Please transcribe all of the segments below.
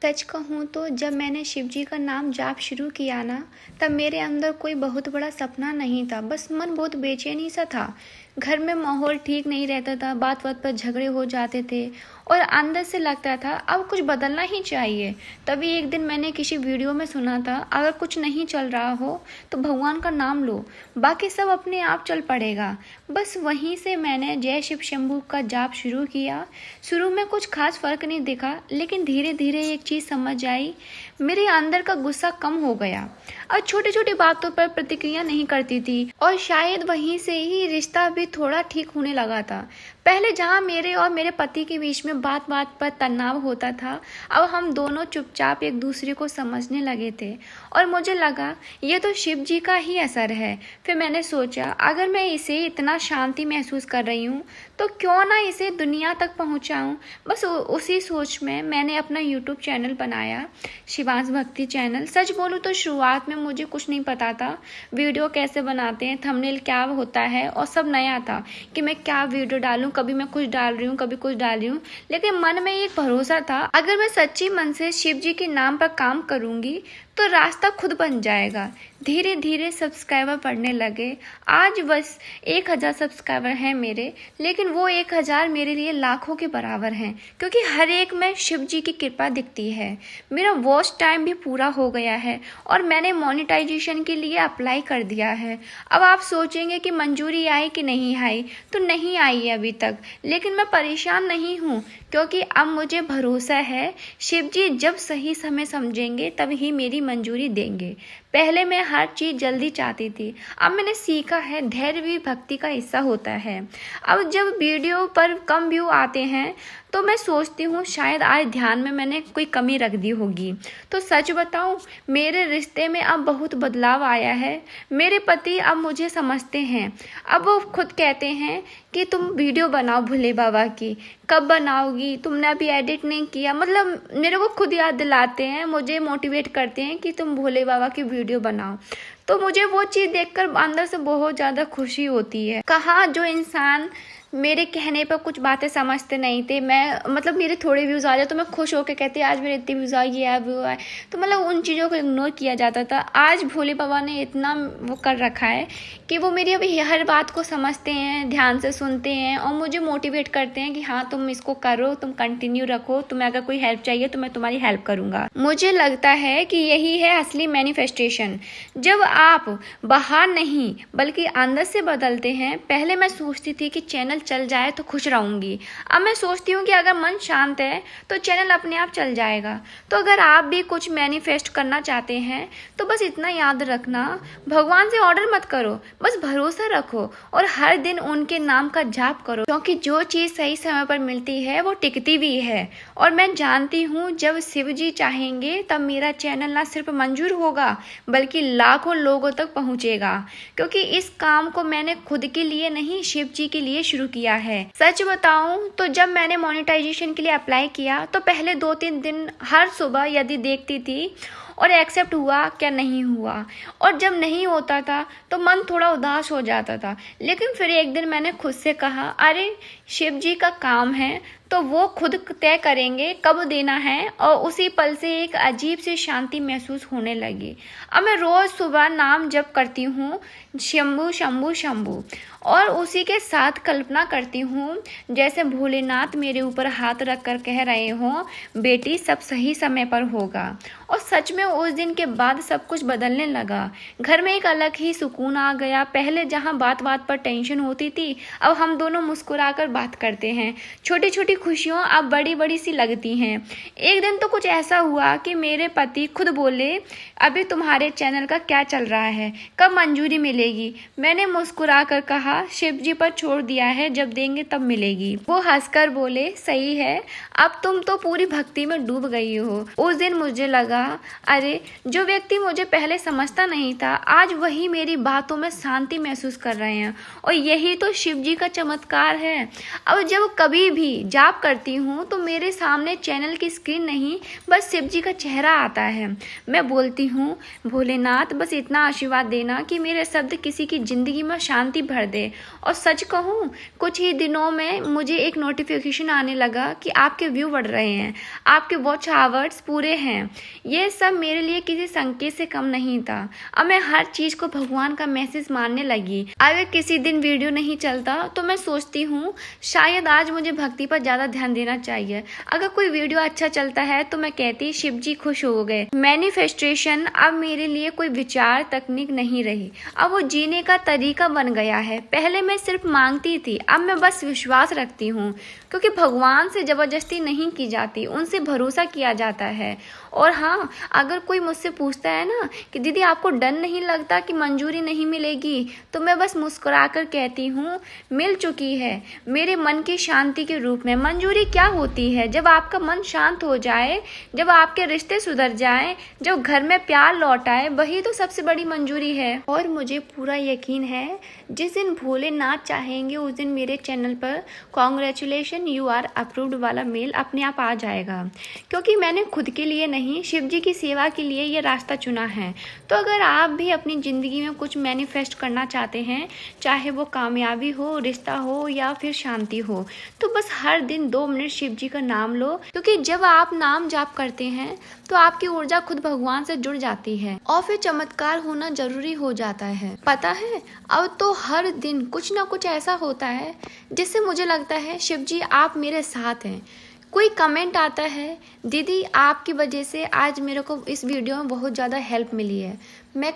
सच कहूँ तो जब मैंने शिव जी का नाम जाप शुरू किया ना, तब मेरे अंदर कोई बहुत बड़ा सपना नहीं था। बस मन बहुत बेचैनी सा था। घर में माहौल ठीक नहीं रहता था, बात बात पर झगड़े हो जाते थे और अंदर से लगता था अब कुछ बदलना ही चाहिए। तभी एक दिन मैंने किसी वीडियो में सुना था, अगर कुछ नहीं चल रहा हो तो भगवान का नाम लो, बाकी सब अपने आप चल पड़ेगा। बस वहीं से मैंने जय शिव शंभू का जाप शुरू किया। शुरू में कुछ खास फर्क नहीं दिखा, लेकिन धीरे धीरे एक चीज़ समझ आई, मेरे अंदर का गुस्सा कम हो गया और छोटी छोटी बातों पर प्रतिक्रिया नहीं करती थी और शायद वहीं से ही रिश्ता भी थोड़ा ठीक होने लगा था। पहले जहाँ मेरे और मेरे पति के बीच में बात बात पर तनाव होता था, अब हम दोनों चुपचाप एक दूसरे को समझने लगे थे और मुझे लगा ये तो शिव जी का ही असर है। फिर मैंने सोचा अगर मैं इसे इतना शांति महसूस कर रही हूँ तो क्यों ना इसे दुनिया तक पहुँचाऊँ। बस उसी सोच में मैंने अपना यूट्यूब चैनल बनाया, शिवांश भक्ति चैनल। सच बोलूँ तो शुरुआत में मुझे कुछ नहीं पता था, वीडियो कैसे बनाते हैं, थंबनेल क्या होता है, और सब नया था कि मैं क्या वीडियो डालूं। कभी मैं कुछ डाल रही हूँ, कभी कुछ डाल रही हूँ, लेकिन मन में एक भरोसा था, अगर मैं सच्ची मन से शिव जी के नाम पर काम करूँगी तो रास्ता खुद बन जाएगा। धीरे धीरे सब्सक्राइबर बढ़ने लगे। आज बस 1000 सब्सक्राइबर हैं मेरे, लेकिन वो 1000 मेरे लिए लाखों के बराबर हैं, क्योंकि हर एक में शिव जी की कृपा दिखती है। मेरा वॉच टाइम भी पूरा हो गया है और मैंने मोनेटाइजेशन के लिए अप्लाई कर दिया है। अब आप सोचेंगे कि मंजूरी आई कि नहीं आई, तो नहीं आई है अभी तक, लेकिन मैं परेशान नहीं हूँ, क्योंकि अब मुझे भरोसा है शिव जी जब सही समय समझेंगे तब ही मेरी मंजूरी देंगे। पहले मैं हर चीज़ जल्दी चाहती थी, अब मैंने सीखा है धैर्य भी भक्ति का हिस्सा होता है। अब जब वीडियो पर कम व्यू आते हैं तो मैं सोचती हूँ शायद आज ध्यान में मैंने कोई कमी रख दी होगी। तो सच बताऊँ, मेरे रिश्ते में अब बहुत बदलाव आया है। मेरे पति अब मुझे समझते हैं। अब वो खुद कहते हैं कि तुम वीडियो बनाओ भोले बाबा की, कब बनाओगी, तुमने अभी एडिट नहीं किया। मतलब मेरे को खुद याद दिलाते हैं, मुझे मोटिवेट करते हैं कि तुम भोले बाबा की वीडियो बनाओ। तो मुझे वो चीज़ देखकर अंदर से बहुत ज़्यादा खुशी होती है। कहाँ जो इंसान मेरे कहने पर कुछ बातें समझते नहीं थे, मैं मतलब मेरे थोड़े व्यूज़ आ जाए तो मैं खुश होकर कहती आज मेरे इतने व्यूज़ आए, ये आए व्यू आए, तो मतलब उन चीज़ों को इग्नोर किया जाता था। आज भोले बाबा ने इतना वो कर रखा है कि वो मेरी अभी हर बात को समझते हैं, ध्यान से सुनते हैं और मुझे मोटिवेट करते हैं कि हाँ तुम इसको करो, तुम कंटिन्यू रखो, तुम्हें अगर कोई हेल्प चाहिए तो मैं तुम्हारी हेल्प करूँगा। मुझे लगता है कि यही है असली मैनिफेस्टेशन, जब आप बाहर नहीं बल्कि अंदर से बदलते हैं। पहले मैं सोचती थी कि चैनल चल जाए तो खुश रहूंगी, अब मैं सोचती हूँ कि अगर मन शांत है तो चैनल अपने आप चल जाएगा। तो अगर आप भी कुछ मैनिफेस्ट करना चाहते हैं तो बस इतना याद रखना, भगवान से ऑर्डर मत करो, बस भरोसा रखो और हर दिन उनके नाम का जाप करो, क्योंकि जो चीज़ सही समय पर मिलती है वो टिकती भी है। और मैं जानती हूँ जब शिव जी चाहेंगे तब मेरा चैनल ना सिर्फ मंजूर होगा बल्कि लाखों लोगों तक पहुँचेगा, क्योंकि इस काम को मैंने खुद के लिए नहीं शिव जी के लिए शुरू किया है। सच बताऊं तो जब मैंने मोनेटाइजेशन के लिए अप्लाई किया तो पहले 2-3 दिन हर सुबह यदि देखती थी और एक्सेप्ट हुआ क्या नहीं हुआ, और जब नहीं होता था तो मन थोड़ा उदास हो जाता था। लेकिन फिर एक दिन मैंने खुद से कहा अरे शिव जी का काम है तो वो खुद तय करेंगे कब देना है, और उसी पल से एक अजीब सी शांति महसूस होने लगी। अब मैं रोज़ सुबह नाम जप करती हूँ, शंभू शंभू शंभू, और उसी के साथ कल्पना करती हूँ जैसे भोलेनाथ मेरे ऊपर हाथ रख कर कह रहे हों बेटी सब सही समय पर होगा। और सच में उस दिन के बाद सब कुछ बदलने लगा। घर में एक अलग ही सुकून आ गया। पहले जहाँ बात बात पर टेंशन होती थी, अब हम दोनों मुस्कुराकर बात करते हैं। छोटी छोटी खुशियाँ अब बड़ी बड़ी सी लगती हैं। एक दिन तो कुछ ऐसा हुआ कि मेरे पति खुद बोले अभी तुम्हारे चैनल का क्या चल रहा है, कब मंजूरी मिलेगी। मैंने मुस्कुरा कर कहा शिव जी पर छोड़ दिया है, जब देंगे तब मिलेगी। वो हंसकर बोले सही है, अब तुम तो पूरी भक्ति में डूब गई हो। उस दिन मुझे लगा अरे जो व्यक्ति मुझे पहले समझता नहीं था आज वही मेरी बातों में शांति महसूस कर रहे हैं, और यही तो शिव जी का चमत्कार है। अब जब कभी भी जाप जाप करती हूँ तो मेरे सामने चैनल की स्क्रीन नहीं, बस शिव जी का चेहरा आता है। मैं बोलती हूँ, भोलेनाथ बस इतना आशीर्वाद देना कि मेरे शब्द किसी की ज़िंदगी में शांति भर दे। और सच कहूँ, कुछ ही दिनों में मुझे एक नोटिफिकेशन आने लगा कि आपके व्यू बढ़ रहे हैं, आपके वॉच आवर्स पूरे हैं। ये सब मेरे लिए किसी संकेत से कम नहीं था। अब मैं हर चीज़ को भगवान का मैसेज मानने लगी। अगर किसी दिन वीडियो नहीं चलता तो मैं सोचती हूँ शायद आज मुझे भक्ति पर ज़्यादा ध्यान देना चाहिए। अगर कोई वीडियो अच्छा चलता है तो मैं कहती शिव जी खुश हो गए। मैनिफेस्टेशन अब मेरे लिए कोई विचार तकनीक नहीं रही, अब वो जीने का तरीका बन गया है। पहले मैं सिर्फ मांगती थी, अब मैं बस विश्वास रखती हूँ, क्योंकि भगवान से ज़बरदस्ती नहीं की जाती, उनसे भरोसा किया जाता है। और हाँ, अगर कोई मुझसे पूछता है ना कि दीदी आपको डर नहीं लगता कि मंजूरी नहीं मिलेगी, तो मैं बस मुस्कुराकर कहती हूँ मिल चुकी है मेरे मन की शांति के रूप में। मंजूरी क्या होती है? जब आपका मन शांत हो जाए, जब आपके रिश्ते सुधर जाएं, जब घर में प्यार लौट आए, वही तो सबसे बड़ी मंजूरी है। और मुझे पूरा यकीन है जिस दिन भोलेनाथ चाहेंगे उस दिन मेरे चैनल पर कॉन्ग्रेचुलेशन यू आर अप्रूव्ड वाला मेल अपने आप आ जाएगा, क्योंकि मैंने खुद के लिए नहीं, शिव जी की सेवा के लिए ये रास्ता चुना है। तो अगर आप भी अपनी ज़िंदगी में कुछ मैनिफेस्ट करना चाहते हैं, चाहे वो कामयाबी हो, रिश्ता हो या फिर शांति हो, तो बस हर दिन 2 मिनट शिव जी का नाम लो, क्योंकि जब आप नाम जाप करते हैं तो आपकी ऊर्जा खुद भगवान से जुड़ जाती है और फिर चमत्कार होना जरूरी हो जाता है। पता है, अब तो हर दिन कुछ ना कुछ ऐसा होता है जिससे मुझे लगता है शिव जी आप मेरे साथ हैं। कोई कमेंट आता है, दीदी आपकी वजह से आज मेरे को इस वीडियो में बहुत ज़्यादा हेल्प मिली है। मैं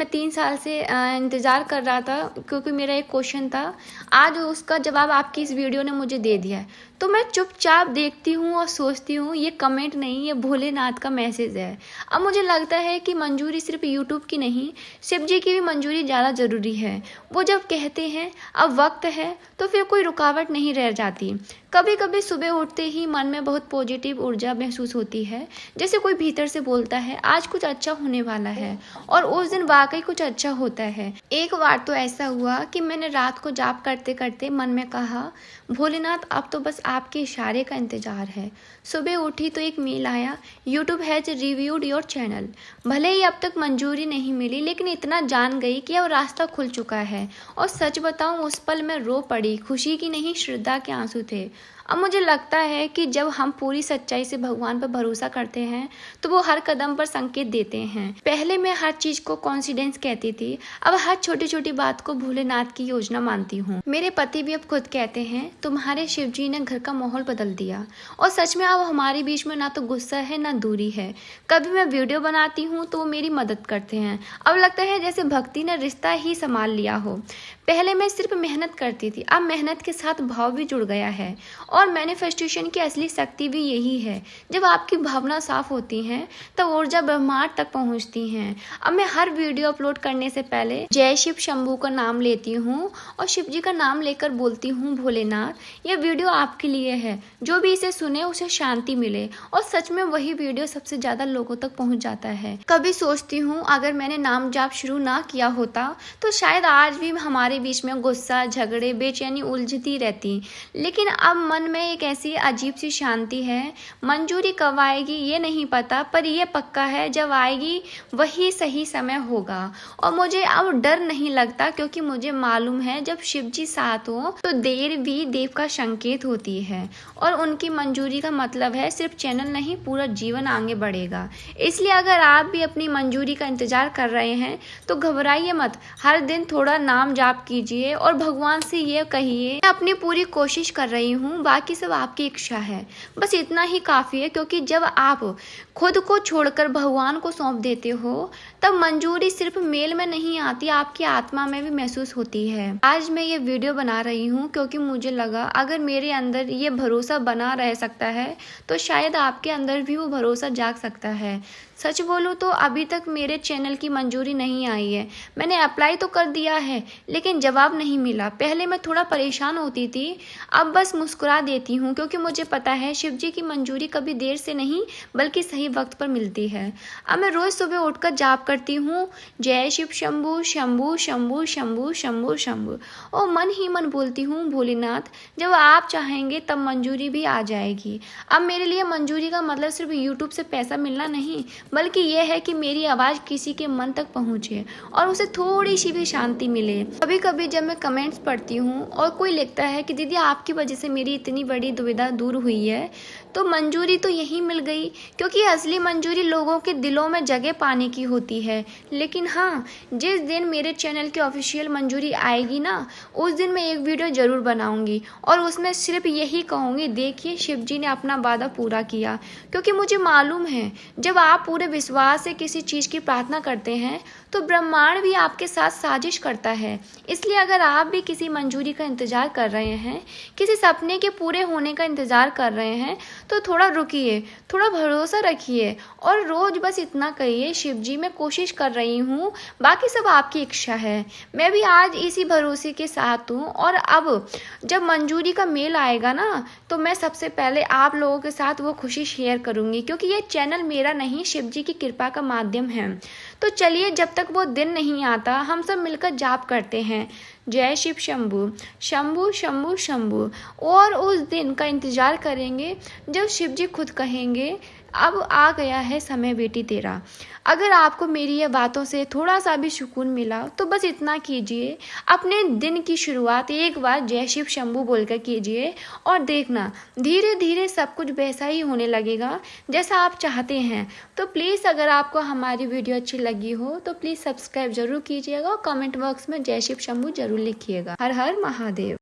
3 साल से इंतज़ार कर रहा था, क्योंकि मेरा एक क्वेश्चन था, आज उसका जवाब आपकी इस वीडियो ने मुझे दे दिया है। तो मैं चुपचाप देखती हूँ और सोचती हूँ ये कमेंट नहीं, ये भोलेनाथ का मैसेज है। अब मुझे लगता है कि मंजूरी सिर्फ यूट्यूब की नहीं, शिव जी की भी मंजूरी ज़्यादा ज़रूरी है। वो जब कहते हैं अब वक्त है, तो फिर कोई रुकावट नहीं रह जाती। कभी कभी सुबह उठते ही मन में बहुत पॉजिटिव ऊर्जा महसूस होती है, जैसे कोई भीतर से बोलता है आज कुछ अच्छा होने वाला है, और उस दिन वाकई कुछ अच्छा होता है। एक बार तो ऐसा हुआ कि मैंने रात को जाप करते करते मन में कहा, भोलेनाथ अब तो बस आपके इशारे का इंतजार है। सुबह उठी तो एक मेल आया, YouTube has reviewed your channel. भले ही अब तक मंजूरी नहीं मिली, लेकिन इतना जान गई कि अब रास्ता खुल चुका है। और सच बताऊं, उस पल में रो पड़ी, खुशी की नहीं श्रद्धा के आंसू थे। अब मुझे लगता है कि जब हम पूरी सच्चाई से भगवान पर भरोसा करते हैं तो वो हर कदम पर संकेत देते हैं। पहले मैं हर चीज को कॉन्फिडेंस कहती थी, अब हर छोटी छोटी बात को भोलेनाथ की योजना मानती हूँ। मेरे पति भी अब खुद कहते हैं तुम्हारे शिव जी ने घर का माहौल बदल दिया। और सच में अब हमारे बीच में ना तो गुस्सा है ना दूरी है। कभी मैं वीडियो बनाती हूँ तो वो मेरी मदद करते हैं। अब लगता है जैसे भक्ति ने रिश्ता ही संभाल लिया हो। पहले मैं सिर्फ मेहनत करती थी, अब मेहनत के साथ भाव भी जुड़ गया है। और मैनिफेस्टेशन की असली शक्ति भी यही है, जब आपकी भावना साफ होती हैं तब ऊर्जा ब्रह्मांड तक पहुंचती हैं। अब मैं हर वीडियो अपलोड करने से पहले जय शिव शंभू का नाम लेती हूँ और शिव जी का नाम लेकर बोलती हूँ, भोलेनाथ यह वीडियो आपके लिए है, जो भी इसे सुने उसे शांति मिले। और सच में वही वीडियो सबसे ज्यादा लोगों तक पहुँच जाता है। कभी सोचती हूँ अगर मैंने नाम जाप शुरू ना किया होता तो शायद आज भी हमारे बीच में गुस्सा, झगड़े, बेचैनी उलझती रहती। लेकिन अब मन में एक ऐसी अजीब सी शांति है। मंजूरी कब आएगी ये नहीं पता, पर यह पक्का है जब आएगी वही सही समय होगा। और मुझे अब डर नहीं लगता, क्योंकि मुझे मालूम है जब शिव जी साथ हो तो देर भी देव का संकेत होती है। और उनकी मंजूरी का मतलब है सिर्फ चैनल नहीं, पूरा जीवन आगे बढ़ेगा। इसलिए अगर आप भी अपनी मंजूरी का इंतजार कर रहे हैं तो घबराइए मत। हर दिन थोड़ा नाम जाप कीजिए और भगवान से ये कहिए मैं अपनी पूरी कोशिश कर रही हूँ, बाकी सब आपकी इच्छा है। बस इतना ही काफी है, क्योंकि जब आप खुद को छोड़कर भगवान को सौंप देते हो तब मंजूरी सिर्फ मेल में नहीं आती, आपकी आत्मा में भी महसूस होती है। आज मैं ये वीडियो बना रही हूँ क्योंकि मुझे लगा अगर मेरे अंदर ये भरोसा बना रह सकता है तो शायद आपके अंदर भी वो भरोसा जाग सकता है। सच बोलूँ तो अभी तक मेरे चैनल की मंजूरी नहीं आई है। मैंने अप्लाई तो कर दिया है, लेकिन लेकिन जवाब नहीं मिला। पहले मैं थोड़ा परेशान होती थी, अब बस मुस्कुरा देती हूँ, क्योंकि मुझे पता है शिव जी की मंजूरी कभी देर से नहीं बल्कि सही वक्त पर मिलती है। अब मैं रोज़ सुबह उठकर जाप करती हूँ, जय शिव शंभू शंभू शंभू शंभू शंभू शंभू, और मन ही मन बोलती हूँ, भोलेनाथ जब आप चाहेंगे तब मंजूरी भी आ जाएगी। अब मेरे लिए मंजूरी का मतलब सिर्फ यूट्यूब से पैसा मिलना नहीं, बल्कि यह है कि मेरी आवाज़ किसी के मन तक पहुँचे और उसे थोड़ी सी भी शांति मिले। कभी कभी जब मैं कमेंट्स पढ़ती हूँ और कोई लिखता है कि दीदी आपकी वजह से मेरी इतनी बड़ी दुविधा दूर हुई है, तो मंजूरी तो यही मिल गई, क्योंकि असली मंजूरी लोगों के दिलों में जगह पाने की होती है। लेकिन हाँ, जिस दिन मेरे चैनल की ऑफिशियल मंजूरी आएगी ना, उस दिन मैं एक वीडियो ज़रूर बनाऊंगी और उसमें सिर्फ यही कहूँगी, देखिए शिव जी ने अपना वादा पूरा किया। क्योंकि मुझे मालूम है जब आप पूरे विश्वास से किसी चीज़ की प्रार्थना करते हैं तो ब्रह्मांड भी आपके साथ साजिश करता है। इसलिए अगर आप भी किसी मंजूरी का इंतज़ार कर रहे हैं, किसी सपने के पूरे होने का इंतज़ार कर रहे हैं, तो थोड़ा रुकिए, थोड़ा भरोसा रखिए और रोज़ बस इतना कहिए, शिव जी मैं कोशिश कर रही हूँ, बाकी सब आपकी इच्छा है। मैं भी आज इसी भरोसे के साथ हूँ और अब जब मंजूरी का मेल आएगा ना, तो मैं सबसे पहले आप लोगों के साथ वो खुशी शेयर करूँगी, क्योंकि ये चैनल मेरा नहीं, शिव जी की कृपा का माध्यम है। तो चलिए, जब तक वो दिन नहीं आता हम सब मिलकर जाप करते हैं, जय शिव शंभू शंभू शंभू शंभू, और उस दिन का इंतज़ार करेंगे जब शिव जी खुद कहेंगे, अब आ गया है समय बेटी तेरा। अगर आपको मेरी ये बातों से थोड़ा सा भी सुकून मिला तो बस इतना कीजिए, अपने दिन की शुरुआत एक बार जय शिव शंभू बोलकर कीजिए और देखना धीरे धीरे सब कुछ वैसा ही होने लगेगा जैसा आप चाहते हैं। तो प्लीज़ अगर आपको हमारी वीडियो अच्छी लगी हो तो प्लीज़ सब्सक्राइब ज़रूर कीजिएगा और कमेंट बॉक्स में जय शिव शंभू ज़रूर लिखिएगा। हर हर महादेव।